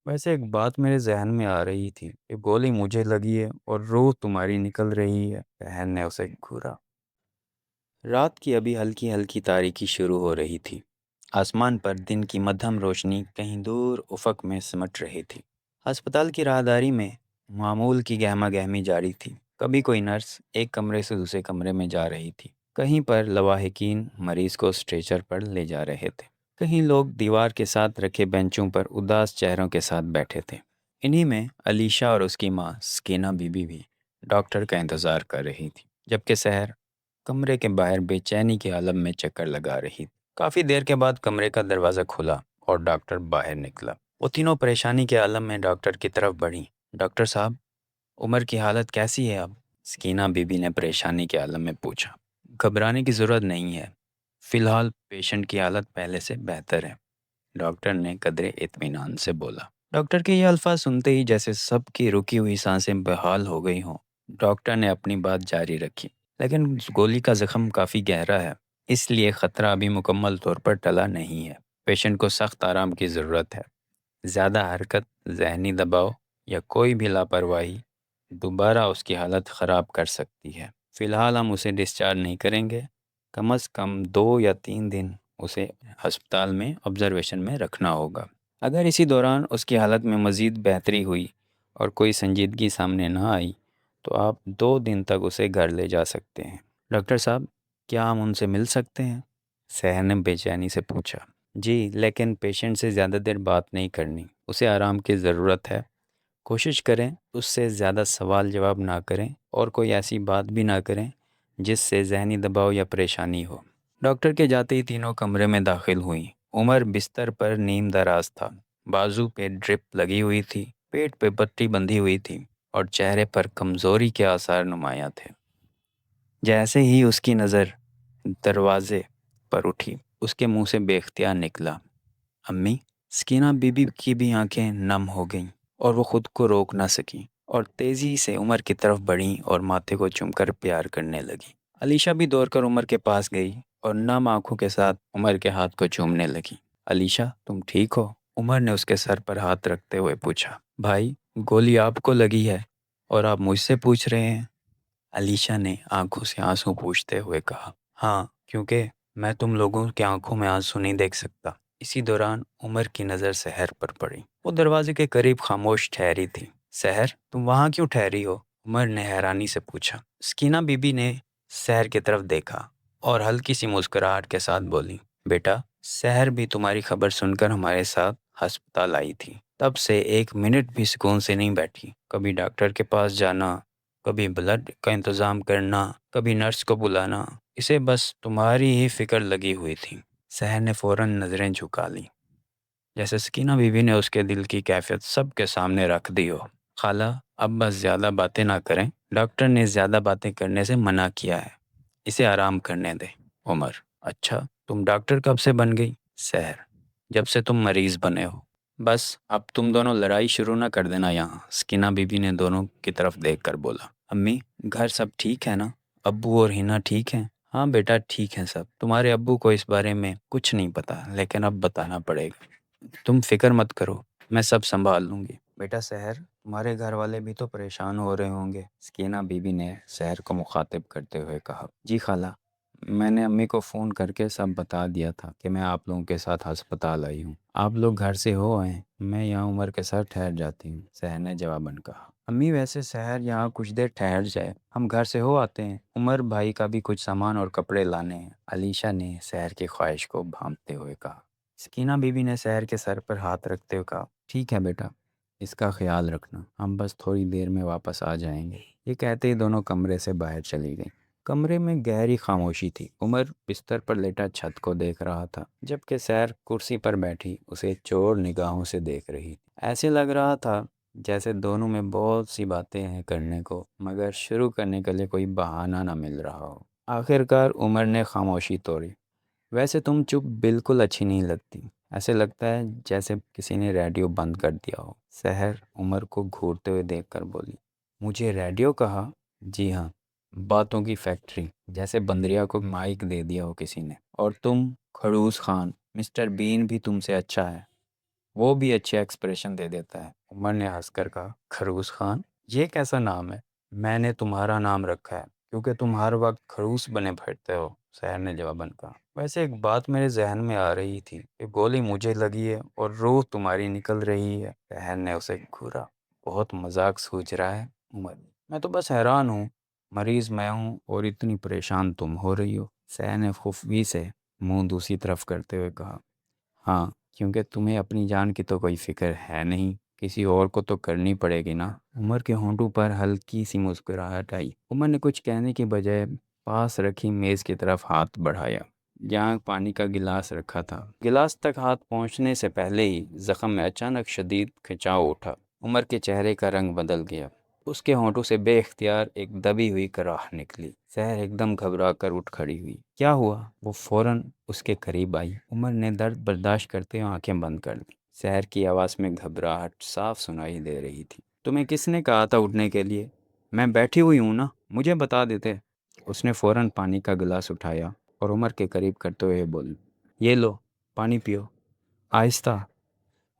ویسے ایک بات میرے ذہن میں آ رہی تھی کہ گولی مجھے لگی ہے اور روح تمہاری نکل رہی ہے، بہن نے اسے گھورا۔ رات کی ابھی ہلکی ہلکی تاریکی شروع ہو رہی تھی۔ آسمان پر دن کی مدھم روشنی کہیں دور افق میں سمٹ رہی تھی۔ ہسپتال کی راہداری میں معمول کی گہما گہمی جاری تھی۔ کبھی کوئی نرس ایک کمرے سے دوسرے کمرے میں جا رہی تھی، کہیں پر لواحقین مریض کو اسٹریچر پر لے جا رہے تھے، کہیں لوگ دیوار کے ساتھ رکھے بینچوں پر اداس چہروں کے ساتھ بیٹھے تھے۔ انہی میں علیشہ اور اس کی ماں سکینہ بی بی بھی ڈاکٹر کا انتظار کر رہی تھی، جبکہ سحر کمرے کے باہر بے چینی کے عالم میں چکر لگا رہی تھی۔ کافی دیر کے بعد کمرے کا دروازہ کھلا اور ڈاکٹر باہر نکلا۔ وہ تینوں پریشانی کے عالم میں ڈاکٹر کی طرف بڑھی۔ ڈاکٹر صاحب، عمر کی حالت کیسی ہے اب؟ سکینہ بی بی نے پریشانی کے عالم میں پوچھا۔ گھبرانے کی ضرورت نہیں ہے، فی الحال پیشنٹ کی حالت پہلے سے بہتر ہے، ڈاکٹر نے قدرے اطمینان سے بولا۔ ڈاکٹر کے یہ الفاظ سنتے ہی جیسے سب کی رکی ہوئی سانسیں بحال ہو گئی ہوں۔ ڈاکٹر نے اپنی بات جاری رکھی، لیکن گولی کا زخم کافی گہرا ہے، اس لیے خطرہ ابھی مکمل طور پر ٹلا نہیں ہے۔ پیشنٹ کو سخت آرام کی ضرورت ہے۔ زیادہ حرکت، ذہنی دباؤ یا کوئی بھی لاپرواہی دوبارہ اس کی حالت خراب کر سکتی ہے۔ فی الحال ہم اسے ڈسچارج نہیں کریں گے، کم از کم 2 یا 3 دن اسے ہسپتال میں آبزرویشن میں رکھنا ہوگا۔ اگر اسی دوران اس کی حالت میں مزید بہتری ہوئی اور کوئی سنجیدگی سامنے نہ آئی تو آپ 2 دن تک اسے گھر لے جا سکتے ہیں۔ ڈاکٹر صاحب، کیا ہم ان سے مل سکتے ہیں؟ سحر نے بے چینی سے پوچھا۔ جی، لیکن پیشنٹ سے زیادہ دیر بات نہیں کرنی، اسے آرام کی ضرورت ہے۔ کوشش کریں اس سے زیادہ سوال جواب نہ کریں اور کوئی ایسی بات بھی نہ کریں جس سے ذہنی دباؤ یا پریشانی ہو۔ ڈاکٹر کے جاتے ہی تینوں کمرے میں داخل ہوئیں۔ عمر بستر پر نیم دراز تھا، بازو پہ ڈرپ لگی ہوئی تھی، پیٹ پہ پٹی بندھی ہوئی تھی اور چہرے پر کمزوری کے آثار نمایاں تھے۔ جیسے ہی اس کی نظر دروازے پر اٹھی، اس کے منہ سے بے اختیار نکلا، امی۔ سکینہ بی بی کی بھی آنکھیں نم ہو گئیں اور وہ خود کو روک نہ سکی اور تیزی سے عمر کی طرف بڑھیں اور ماتھے کو چوم کر پیار کرنے لگی۔ علیشہ بھی دوڑ کر عمر کے پاس گئی اور نم آنکھوں کے ساتھ عمر کے ہاتھ کو چومنے لگی۔ علیشہ، تم ٹھیک ہو؟ عمر نے اس کے سر پر ہاتھ رکھتے ہوئے پوچھا۔ بھائی، گولی آپ کو لگی ہے اور آپ مجھ سے پوچھ رہے ہیں؟ علیشہ نے آنکھوں سے آنسو پوچھتے ہوئے کہا۔ ہاں، کیونکہ میں تم لوگوں کے آنکھوں میں آنسو نہیں دیکھ سکتا۔ اسی دوران عمر کی نظر سحر پر پڑی۔ وہ دروازے کے قریب خاموش ٹھہری تھی۔ سحر، تم وہاں کیوں ٹھہری ہو؟ عمر نے حیرانی سے پوچھا۔ سکینہ بی بی نے سحر کی طرف دیکھا اور ہلکی سی مسکراہٹ کے ساتھ بولی، بیٹا، سحر بھی تمہاری خبر سن کر ہمارے ساتھ ہسپتال آئی تھی، تب سے 1 منٹ بھی سکون سے نہیں بیٹھی۔ کبھی ڈاکٹر کے پاس جانا، کبھی بلڈ کا انتظام کرنا، کبھی نرس کو بلانا، اسے بس تمہاری ہی فکر لگی ہوئی تھی۔ سحر نے فوراً نظریں جھکا لیں، جیسے سکینہ بی بی نے اس کے دل کی کیفیت سب کے سامنے رکھ دی ہو۔ خالہ، اب بس زیادہ باتیں نہ کریں، ڈاکٹر نے زیادہ باتیں کرنے سے منع کیا ہے، اسے آرام کرنے دیں۔ عمر، اچھا، تم ڈاکٹر کب سے بن گئی؟ سحر، جب سے تم مریض بنے ہو۔ بس اب تم دونوں لڑائی شروع نہ کر دینا یہاں، سکینہ بی بی نے دونوں کی طرف دیکھ کر بولا۔ امی، گھر سب ٹھیک ہے نا؟ ابو اور ہینا ٹھیک ہیں؟ ہاں بیٹا، ٹھیک ہیں سب۔ تمہارے ابو کو اس بارے میں کچھ نہیں پتا، لیکن اب بتانا پڑے گا۔ تم فکر مت کرو، میں سب سنبھال لوں گی۔ بیٹا سحر، تمہارے گھر والے بھی تو پریشان ہو رہے ہوں گے، سکینہ بی بی نے سحر کو مخاطب کرتے ہوئے کہا۔ جی خالہ، میں نے امی کو فون کر کے سب بتا دیا تھا کہ میں آپ لوگوں کے ساتھ ہسپتال آئی ہوں۔ آپ لوگ گھر سے ہو آئے، میں یہاں عمر کے ساتھ ٹھہر جاتی ہوں، سحر نے جواباً کہا۔ امی، ویسے سحر یہاں کچھ دیر ٹھہر جائے، ہم گھر سے ہو آتے ہیں، عمر بھائی کا بھی کچھ سامان اور کپڑے لانے ہیں، علیشہ نے سحر کی خواہش کو بھانپتے ہوئے کہا۔ سکینہ بی بی نے سحر کے سر پر ہاتھ رکھتے ہوئے کہا، ٹھیک ہے بیٹا، اس کا خیال رکھنا، ہم بس تھوڑی دیر میں واپس آ جائیں گے۔ یہ کہتے ہی دونوں کمرے سے باہر چلی گئیں۔ کمرے میں گہری خاموشی تھی۔ عمر بستر پر لیٹا چھت کو دیکھ رہا تھا، جبکہ سحر کرسی پر بیٹھی اسے چور نگاہوں سے دیکھ رہی تھی۔ ایسے لگ رہا تھا جیسے دونوں میں بہت سی باتیں ہیں کرنے کو، مگر شروع کرنے کے لیے کوئی بہانہ نہ مل رہا ہو۔ آخرکار عمر نے خاموشی توڑی۔ ویسے تم چپ بالکل اچھی نہیں لگتی، ایسے لگتا ہے جیسے کسی نے ریڈیو بند کر دیا ہو۔ سحر عمر کو گھورتے ہوئے دیکھ کر بولی۔ مجھے ریڈیو کہا؟ جی ہاں، باتوں کی فیکٹری، جیسے بندریا کو مائک دے دیا ہو کسی نے۔ اور تم، خڑوس خان، مسٹر بین بھی تم سے اچھا ہے۔ وہ بھی اچھے ایکسپریشن دے دیتا ہے۔ عمر نے ہنس کر کہا، خروس خان، یہ کیسا نام ہے؟ میں نے تمہارا نام رکھا ہے کیونکہ تم ہر وقت خروس بنے پھرتے ہو، سحر نے جواباً کہا۔ ویسے ایک بات میرے ذہن میں آ رہی تھی کہ گولی مجھے لگی ہے اور روح تمہاری نکل رہی ہے، سحر نے اسے گھورا۔ بہت مذاق سوچ رہا ہے عمر، میں تو بس حیران ہوں، مریض میں ہوں اور اتنی پریشان تم ہو رہی ہو، سحر نے خفگی سے منہ دوسری طرف کرتے ہوئے کہا۔ ہاں، کیونکہ تمہیں اپنی جان کی تو کوئی فکر ہے نہیں، کسی اور کو تو کرنی پڑے گی نا۔ عمر کے ہونٹوں پر ہلکی سی مسکراہٹ آئی۔ عمر نے کچھ کہنے کی بجائے پاس رکھی میز کی طرف ہاتھ بڑھایا جہاں پانی کا گلاس رکھا تھا۔ گلاس تک ہاتھ پہنچنے سے پہلے ہی زخم میں اچانک شدید کھنچاؤ اٹھا۔ عمر کے چہرے کا رنگ بدل گیا، اس کے ہونٹوں سے بے اختیار ایک دبی ہوئی کراہ نکلی۔ سحر ایک دم گھبرا کر اٹھ کھڑی ہوئی۔ کیا ہوا؟ وہ فوراً اس کے قریب آئی۔ عمر نے درد برداشت کرتے ہوئے آنکھیں بند کر دیں۔ سحر کی آواز میں گھبراہٹ صاف سنائی دے رہی تھی۔ تمہیں کس نے کہا تھا اٹھنے کے لیے؟ میں بیٹھی ہوئی ہوں نا، مجھے بتا دیتے۔ اس نے فوراً پانی کا گلاس اٹھایا اور عمر کے قریب کرتے ہوئے بولی، یہ لو، پانی پیو، آہستہ۔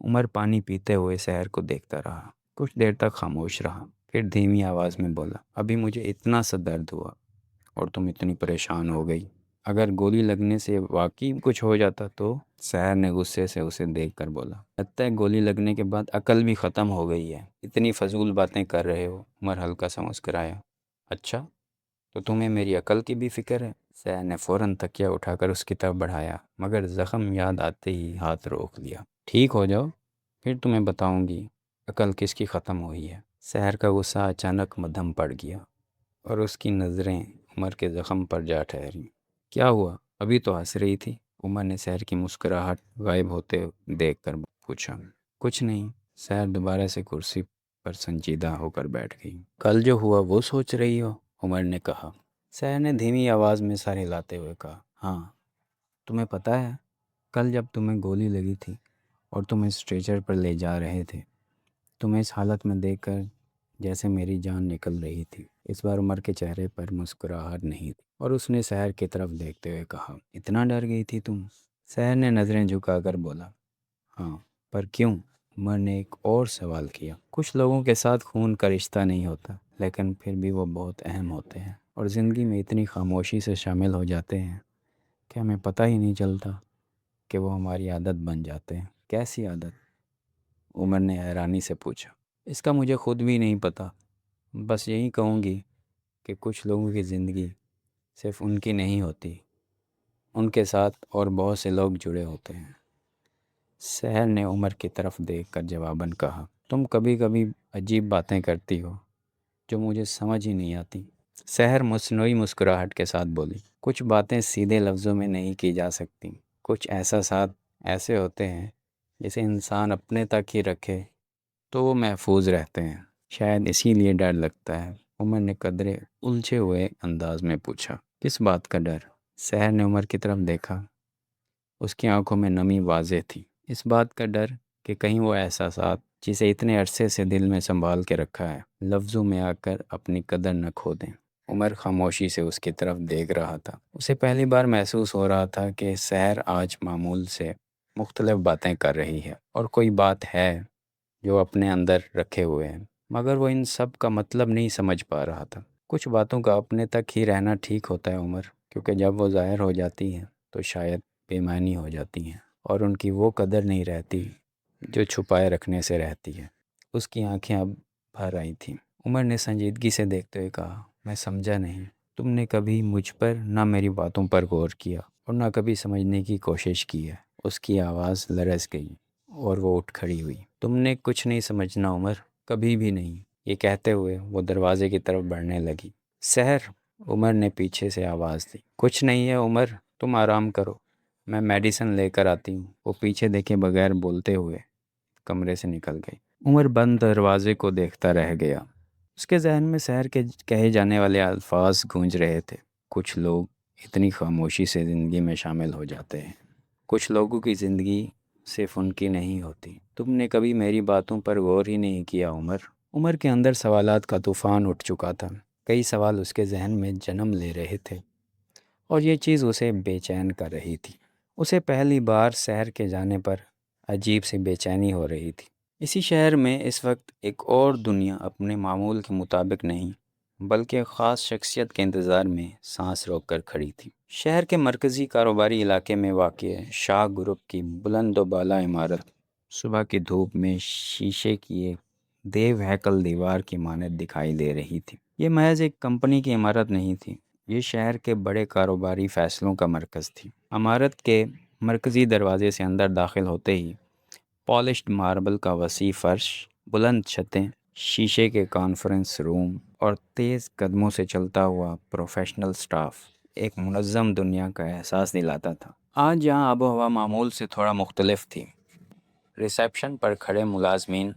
عمر پانی پیتے ہوئے سحر کو دیکھتا رہا، کچھ دیر تک خاموش رہا، پھر دھیمی آواز میں بولا، ابھی مجھے اتنا سا درد ہوا اور تم اتنی پریشان ہو گئی، اگر گولی لگنے سے واقعی کچھ ہو جاتا تو؟ سحر نے غصے سے اسے دیکھ کر بولا، لگتا ہے گولی لگنے کے بعد عقل بھی ختم ہو گئی ہے، اتنی فضول باتیں کر رہے ہو۔ عمر ہلکا سا مسکرایا، اچھا، تو تمہیں میری عقل کی بھی فکر ہے؟ سحر نے فوراً تکیہ اٹھا کر اس کی طرف بڑھایا، مگر زخم یاد آتے ہی ہاتھ روک لیا۔ ٹھیک ہو جاؤ، پھر تمہیں بتاؤں گی عقل کس کی ختم ہوئی ہے۔ سحر کا غصہ اچانک مدھم پڑ گیا اور اس کی نظریں عمر کے زخم پر جا ٹھہریں۔ کیا ہوا؟ ابھی تو ہنس رہی تھی۔ عمر نے سحر کی مسکراہٹ غائب ہوتے دیکھ کر پوچھا۔ کچھ نہیں، سحر دوبارہ سے کرسی پر سنجیدہ ہو کر بیٹھ گئی۔ کل جو ہوا وہ سوچ رہی ہو؟ عمر نے کہا۔ سحر نے دھیمی آواز میں سر ہلاتے ہوئے کہا، ہاں، تمہیں پتہ ہے کل جب تمہیں گولی لگی تھی اور تم اسٹریچر پر لے جا رہے تھے، تمہیں اس حالت میں دیکھ کر جیسے میری جان نکل رہی تھی۔ اس بار عمر کے چہرے پر مسکراہٹ نہیں تھی اور اس نے سحر کی طرف دیکھتے ہوئے کہا، اتنا ڈر گئی تھی تم؟ سحر نے نظریں جھکا کر بولا، ہاں، پر کیوں؟ عمر نے ایک اور سوال کیا۔ کچھ لوگوں کے ساتھ خون کا رشتہ نہیں ہوتا، لیکن پھر بھی وہ بہت اہم ہوتے ہیں اور زندگی میں اتنی خاموشی سے شامل ہو جاتے ہیں کہ ہمیں پتہ ہی نہیں چلتا کہ وہ ہماری عادت بن جاتے ہیں۔ کیسی عادت؟ عمر نے حیرانی سے پوچھا۔ اس کا مجھے خود بھی نہیں پتہ، بس یہی کہوں گی کہ کچھ لوگوں کی زندگی صرف ان کی نہیں ہوتی، ان کے ساتھ اور بہت سے لوگ جڑے ہوتے ہیں۔ سحر نے عمر کی طرف دیکھ کر جواباً کہا، تم کبھی کبھی عجیب باتیں کرتی ہو جو مجھے سمجھ ہی نہیں آتی۔ سحر مصنوعی مسکراہٹ کے ساتھ بولی، کچھ باتیں سیدھے لفظوں میں نہیں کی جا سکتی، کچھ احساسات ایسے ہوتے ہیں جسے انسان اپنے تک ہی رکھے تو وہ محفوظ رہتے ہیں، شاید اسی لیے ڈر لگتا ہے۔ عمر نے قدرے الجھے ہوئے انداز میں پوچھا، کس بات کا ڈر؟ سحر نے عمر کی طرف دیکھا، اس کی آنکھوں میں نمی واضح تھی۔ اس بات کا ڈر کہ کہیں وہ احساسات جسے اتنے عرصے سے دل میں سنبھال کے رکھا ہے، لفظوں میں آ کر اپنی قدر نہ کھو دیں۔ عمر خاموشی سے اس کی طرف دیکھ رہا تھا۔ اسے پہلی بار محسوس ہو رہا تھا کہ سحر آج معمول سے مختلف باتیں کر رہی ہے اور کوئی بات ہے جو اپنے اندر رکھے ہوئے ہیں، مگر وہ ان سب کا مطلب نہیں سمجھ پا رہا تھا۔ کچھ باتوں کا اپنے تک ہی رہنا ٹھیک ہوتا ہے عمر، کیونکہ جب وہ ظاہر ہو جاتی ہیں تو شاید بے معنی ہو جاتی ہیں اور ان کی وہ قدر نہیں رہتی جو چھپائے رکھنے سے رہتی ہے۔ اس کی آنکھیں اب بھر آئی تھیں۔ عمر نے سنجیدگی سے دیکھتے ہوئے کہا، میں سمجھا نہیں، تم نے کبھی مجھ پر نہ میری باتوں پر غور کیا اور نہ کبھی سمجھنے کی کوشش کی ہے۔ اس کی آواز لرز گئی اور وہ اٹھ کھڑی ہوئی۔ تم نے کچھ نہیں سمجھنا عمر، کبھی بھی نہیں۔ یہ کہتے ہوئے وہ دروازے کی طرف بڑھنے لگی۔ سحر، عمر نے پیچھے سے آواز دی۔ کچھ نہیں ہے عمر، تم آرام کرو، میں میڈیسن لے کر آتی ہوں۔ وہ پیچھے دیکھے بغیر بولتے ہوئے کمرے سے نکل گئی۔ عمر بند دروازے کو دیکھتا رہ گیا۔ اس کے ذہن میں سحر کے کہے جانے والے الفاظ گونج رہے تھے، کچھ لوگ اتنی خاموشی سے زندگی میں شامل ہو جاتے ہیں، کچھ لوگوں کی زندگی صرف ان کی نہیں ہوتی۔ تم نے کبھی میری باتوں پر غور ہی نہیں کیا عمر۔ عمر کے اندر سوالات کا طوفان اٹھ چکا تھا، کئی سوال اس کے ذہن میں جنم لے رہے تھے اور یہ چیز اسے بے چین کر رہی تھی۔ اسے پہلی بار سحر کے جانے پر عجیب سی بے چینی ہو رہی تھی۔ اسی شہر میں اس وقت ایک اور دنیا اپنے معمول کے مطابق نہیں بلکہ ایک خاص شخصیت کے انتظار میں سانس روک کر کھڑی تھی۔ شہر کے مرکزی کاروباری علاقے میں واقع شاہ گروپ کی بلند و بالا عمارت صبح کی دھوپ میں شیشے کی ایک دیو ہیکل دیوار کی مانند دکھائی دے رہی تھی۔ یہ محض ایک کمپنی کی عمارت نہیں تھی، یہ شہر کے بڑے کاروباری فیصلوں کا مرکز تھی۔ عمارت کے مرکزی دروازے سے اندر داخل ہوتے ہی پالشڈ ماربل کا وسیع فرش، بلند چھتیں، شیشے کے کانفرنس روم اور تیز قدموں سے چلتا ہوا پروفیشنل سٹاف ایک منظم دنیا کا احساس دلاتا تھا۔ آج یہاں آب و ہوا معمول سے تھوڑا مختلف تھی۔ ریسیپشن پر کھڑے ملازمین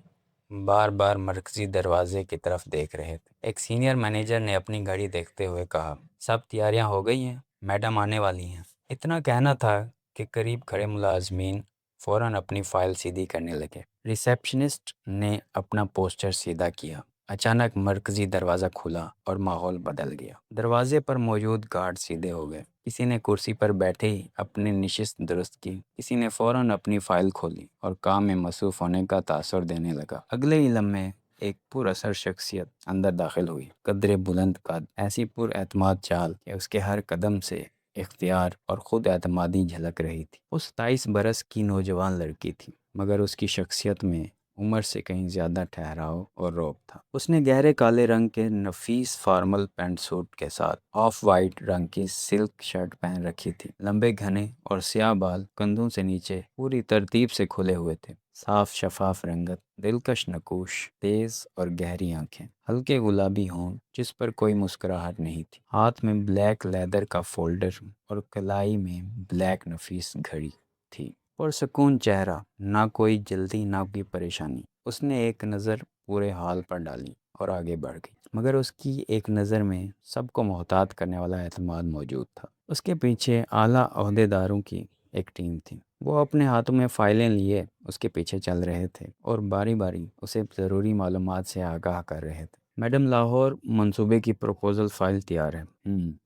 بار بار مرکزی دروازے کی طرف دیکھ رہے تھے۔ ایک سینئر مینیجر نے اپنی گھڑی دیکھتے ہوئے کہا، سب تیاریاں ہو گئی ہیں، میڈم آنے والی ہیں۔ اتنا کہنا تھا کہ قریب کھڑے ملازمین فوراً اپنی فائل سیدھی کرنے لگے۔ ریسیپشنسٹ نے اپنا پوسٹر سیدھا کیا۔ اچانک مرکزی دروازہ کھلا اور ماحول بدل گیا۔ دروازے پر موجود گارڈ سیدھے ہو گئے۔ کسی نے کرسی پر بیٹھے ہی اپنی نشست درست کی، کسی نے فوراً اپنی فائل کھولی اور کام میں مصروف ہونے کا تاثر دینے لگا۔ اگلے ہی لمحے ایک پر اثر شخصیت اندر داخل ہوئی، قدرے بلند قد، ایسی پر اعتماد چال کہ اس کے ہر قدم سے اختیار اور خود اعتمادی جھلک رہی تھی۔ وہ 27 برس کی نوجوان لڑکی تھی، مگر اس کی شخصیت میں عمر سے کہیں زیادہ ٹھہراؤ اور روب تھا۔ اس نے گہرے کالے رنگ کے نفیس فارمل پینٹ سوٹ کے ساتھ آف وائٹ رنگ کی سلک شرٹ پہن رکھی تھی۔ لمبے گھنے اور سیاہ بال کندھوں سے نیچے پوری ترتیب سے کھلے ہوئے تھے۔ صاف شفاف رنگت، دلکش نقوش، تیز اور گہری آنکھیں، ہلکے گلابی ہونٹ جس پر کوئی مسکراہٹ نہیں تھی۔ ہاتھ میں بلیک لیدر کا فولڈر اور کلائی میں بلیک نفیس گھڑی تھی۔ پرسکون چہرہ، نہ کوئی جلدی نہ کوئی پریشانی۔ اس نے ایک نظر پورے حال پر ڈالی اور آگے بڑھ گئی، مگر اس کی ایک نظر میں سب کو محتاط کرنے والا اعتماد موجود تھا۔ اس کے پیچھے اعلیٰ عہدیداروں کی ایک ٹیم تھی۔ وہ اپنے ہاتھوں میں فائلیں لیے اس کے پیچھے چل رہے تھے اور باری باری اسے ضروری معلومات سے آگاہ کر رہے تھے۔ میڈم، لاہور منصوبے کی پروپوزل فائل تیار ہے۔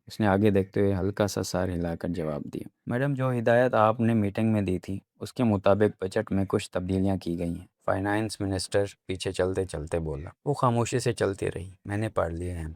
اس نے آگے دیکھتے ہوئے ہلکا سا سر ہلا کر جواب دیا۔ میڈم، جو ہدایت آپ نے میٹنگ میں دی تھی اس کے مطابق بجٹ میں کچھ تبدیلیاں کی گئی ہیں۔ فائنانس منسٹر پیچھے چلتے چلتے بولا۔ وہ خاموشی سے چلتی رہی۔ میں نے پڑھ لیے ہیں۔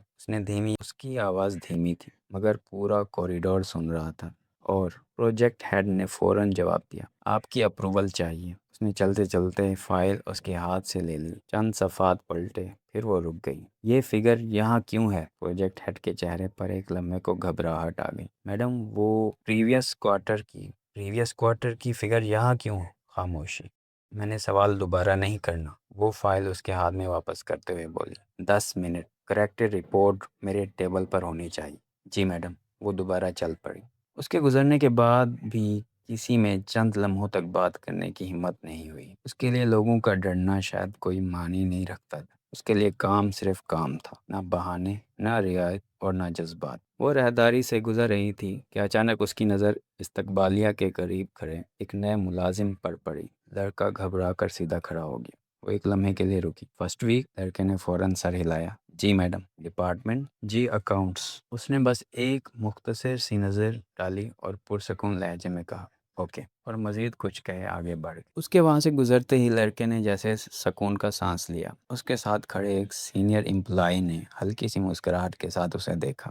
اس کی آواز دھیمی تھی، مگر پورا کوریڈور سن رہا تھا، اور پروجیکٹ ہیڈ نے فوراً جواب دیا، آپ کی اپروول چاہیے۔ اس نے چلتے چلتے فائل اس کے ہاتھ سے لے لی، چند صفحات پلٹے، پھر وہ رک گئی۔ یہ فگر یہاں کیوں ہے؟ پروجیکٹ ہیڈ کے چہرے پر ایک لمحے کو گھبراہٹ آ گئی۔ میڈم، وہ پریویس کوارٹر کی فگر یہاں کیوں؟ خاموشی۔ میں نے سوال دوبارہ نہیں کرنا، وہ فائل اس کے ہاتھ میں واپس کرتے ہوئے بولی۔ 10 منٹ، کریکٹڈ رپورٹ میرے ٹیبل پر ہونی چاہیے۔ جی میڈم۔ وہ دوبارہ چل پڑی۔ اس کے گزرنے کے بعد بھی کسی میں چند لمحوں تک بات کرنے کی ہمت نہیں ہوئی۔ اس کے لیے لوگوں کا ڈرنا شاید کوئی معنی نہیں رکھتا تھا۔ اس کے لیے کام صرف کام تھا، نہ بہانے، نہ رعایت اور نہ جذبات۔ وہ راہداری سے گزر رہی تھی کہ اچانک اس کی نظر استقبالیہ کے قریب کھڑے ایک نئے ملازم پر پڑی۔ لڑکا گھبرا کر سیدھا کھڑا ہو گیا۔ وہ ایک لمحے کے لیے رکی۔ First week? لڑکے نے فوراً سر ہلایا۔ جی میڈم۔ ڈپارٹمنٹ؟ جی اکاؤنٹس۔ اس نے بس ایک مختصر سی نظر ڈالی اور پرسکون لہجے میں کہا، اوکے، اور مزید کچھ کہے آگے بڑھ گئی۔ اس کے وہاں سے گزرتے ہی لڑکے نے جیسے سکون کا سانس لیا۔ اس کے ساتھ کھڑے ایک سینئر امپلائی نے ہلکی سی مسکراہٹ کے ساتھ اسے دیکھا۔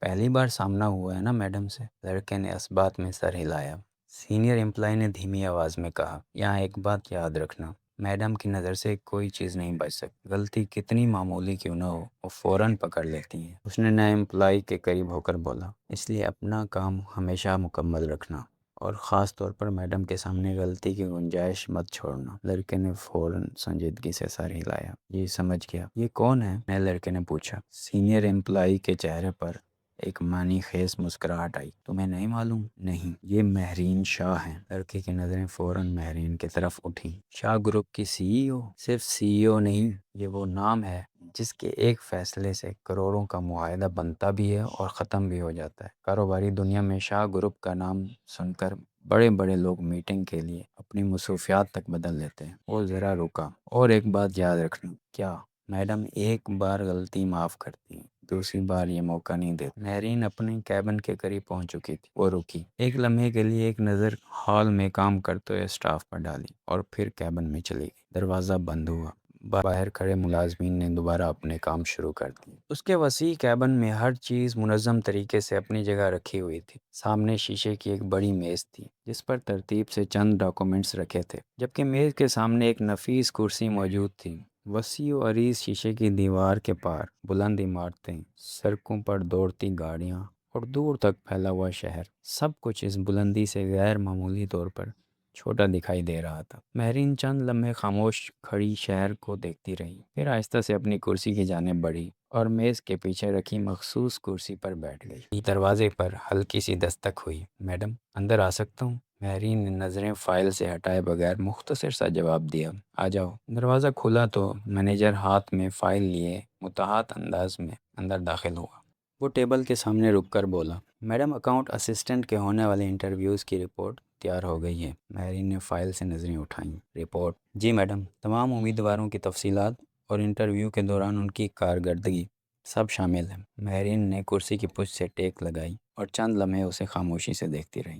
پہلی بار سامنا ہوا ہے نا میڈم سے؟ لڑکے نے اس بات میں سر ہلایا۔ سینئر امپلائی نے دھیمی آواز میں کہا، یہاں ایک بات یاد رکھنا، میڈم کی نظر سے کوئی چیز نہیں بچ سکتی۔ غلطی کتنی معمولی کیوں نہ ہو، وہ فوراً پکڑ لیتی ہیں۔ اس نے نئے امپلائی کے قریب ہو کر بولا، اس لیے اپنا کام ہمیشہ مکمل رکھنا، اور خاص طور پر میڈم کے سامنے غلطی کی گنجائش مت چھوڑنا۔ لڑکے نے فوراً سنجیدگی سے سر ہلایا۔ یہ سمجھ گیا۔ یہ کون ہے؟ نئے لڑکے نے پوچھا۔ سینئر امپلائی کے چہرے پر ایک معنی خیز مسکراہٹ آئی۔ تمہیں نہیں معلوم؟ نہیں، یہ مہرین شاہ ہیں۔ لڑکے کی نظریں فوراً مہرین کی طرف اٹھیں۔ شاہ گروپ کی سی ای او؟ صرف سی ای او نہیں، یہ وہ نام ہے جس کے ایک فیصلے سے کروڑوں کا معاہدہ بنتا بھی ہے اور ختم بھی ہو جاتا ہے۔ کاروباری دنیا میں شاہ گروپ کا نام سن کر بڑے بڑے لوگ میٹنگ کے لیے اپنی مصروفیات تک بدل لیتے ہیں۔ وہ ذرا رکا۔ اور ایک بات یاد رکھنا۔ کیا؟ میڈم ایک بار غلطی معاف کرتی ہیں، دوسری بار یہ موقع نہیں دیتا۔ مہرین اپنے کیبن کے قریب پہنچ چکی تھی۔ وہ رکی، ایک لمحے کے لیے ایک نظر ہال میں کام کرتے ہوئے اسٹاف پر ڈالی اور پھر کیبن میں چلی گئی۔ دروازہ بند ہوا۔ باہر کھڑے ملازمین نے دوبارہ اپنے کام شروع کر دیے۔ اس کے وسیع کیبن میں ہر چیز منظم طریقے سے اپنی جگہ رکھی ہوئی تھی۔ سامنے شیشے کی ایک بڑی میز تھی جس پر ترتیب سے چند ڈاکومنٹس رکھے تھے، جبکہ میز کے سامنے ایک نفیس کرسی موجود تھی۔ وسیع و عریض شیشے کی دیوار کے پار بلند عمارتیں، سڑکوں پر دوڑتی گاڑیاں اور دور تک پھیلا ہوا شہر، سب کچھ اس بلندی سے غیر معمولی طور پر چھوٹا دکھائی دے رہا تھا۔ مہرین چند لمحے خاموش کھڑی شہر کو دیکھتی رہی، پھر آہستہ سے اپنی کرسی کی جانب بڑھی اور میز کے پیچھے رکھی مخصوص کرسی پر بیٹھ گئی۔ دروازے پر ہلکی سی دستک ہوئی۔ میڈم، اندر آ سکتا ہوں؟ مہرین نے نظریں فائل سے ہٹائے بغیر مختصر سا جواب دیا۔ آ جاؤ۔ دروازہ کھلا تو مینیجر ہاتھ میں فائل لیے متحد انداز میں اندر داخل ہوا۔ وہ ٹیبل کے سامنے رک کر بولا، میڈم، اکاؤنٹ اسسٹنٹ کے ہونے والے انٹرویوز کی رپورٹ تیار ہو گئی ہے۔ مہرین نے فائل سے نظریں اٹھائیں۔ رپورٹ؟ جی میڈم، تمام امیدواروں کی تفصیلات اور انٹرویو کے دوران ان کی کارکردگی سب شامل ہیں۔ مہرین نے کرسی کی پشت سے ٹیک لگائی اور چند لمحے اسے خاموشی سے دیکھتی رہی،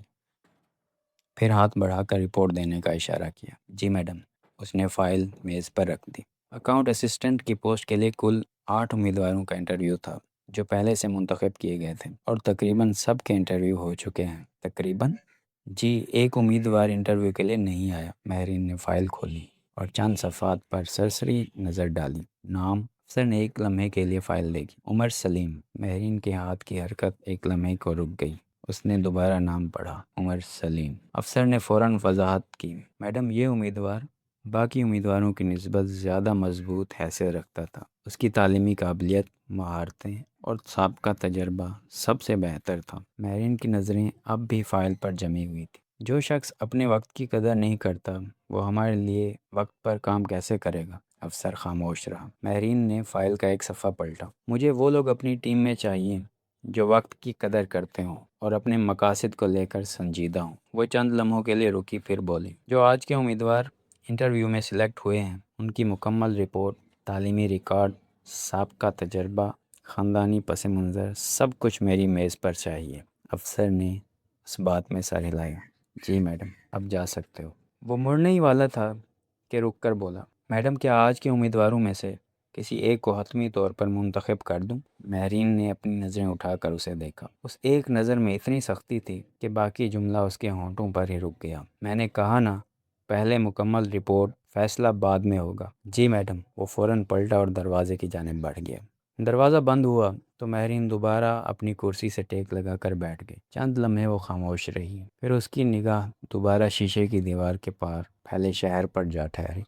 پھر ہاتھ بڑھا کر رپورٹ دینے کا اشارہ کیا۔ جی میڈم۔ اس نے فائل میز پر رکھ دی۔ اکاؤنٹ اسسٹنٹ کی پوسٹ کے لیے کل 8 امیدواروں کا انٹرویو تھا جو پہلے سے منتخب کیے گئے تھے، اور تقریباً سب کے انٹرویو ہو چکے ہیں۔ تقریباً؟ جی، ایک امیدوار انٹرویو کے لیے نہیں آیا۔ مہرین نے فائل کھولی اور چند صفحات پر سرسری نظر ڈالی۔ نام؟ افسر نے ایک لمحے کے لیے فائل دیکھی۔ عمر سلیم۔ مہرین کے ہاتھ کی حرکت ایک لمحے کو رک گئی۔ اس نے دوبارہ نام پڑھا، عمر سلیم۔ افسر نے فوراً وضاحت کی، میڈم، یہ امیدوار باقی امیدواروں کی نسبت زیادہ مضبوط حیثیت رکھتا تھا۔ اس کی تعلیمی قابلیت، مہارتیں اور سابقہ تجربہ سب سے بہتر تھا۔ مہرین کی نظریں اب بھی فائل پر جمی ہوئی تھیں۔ جو شخص اپنے وقت کی قدر نہیں کرتا وہ ہمارے لیے وقت پر کام کیسے کرے گا؟ افسر خاموش رہا۔ مہرین نے فائل کا ایک صفحہ پلٹا۔ مجھے وہ لوگ اپنی ٹیم میں چاہیے جو وقت کی قدر کرتے ہوں اور اپنے مقاصد کو لے کر سنجیدہ ہوں۔ وہ چند لمحوں کے لیے رکی، پھر بولی، جو آج کے امیدوار انٹرویو میں سلیکٹ ہوئے ہیں ان کی مکمل رپورٹ، تعلیمی ریکارڈ، سابقہ تجربہ، خاندانی پس منظر، سب کچھ میری میز پر چاہیے۔ افسر نے اس بات میں سر ہلایا۔ جی میڈم، اب جا سکتے ہو۔ وہ مڑنے ہی والا تھا کہ رک کر بولا، میڈم، کیا آج کے امیدواروں میں سے کسی ایک کو حتمی طور پر منتخب کر دوں؟ مہرین نے اپنی نظریں اٹھا کر اسے دیکھا۔ اس ایک نظر میں اتنی سختی تھی کہ باقی جملہ اس کے ہونٹوں پر ہی رک گیا۔ میں نے کہا نا، پہلے مکمل رپورٹ، فیصلہ بعد میں ہوگا۔ جی میڈم۔ وہ فوراً پلٹا اور دروازے کی جانب بڑھ گیا۔ دروازہ بند ہوا تو مہرین دوبارہ اپنی کرسی سے ٹیک لگا کر بیٹھ گئی۔ چند لمحے وہ خاموش رہی، پھر اس کی نگاہ دوبارہ شیشے کی دیوار کے پار پھیلے شہر پر جا ٹھہری۔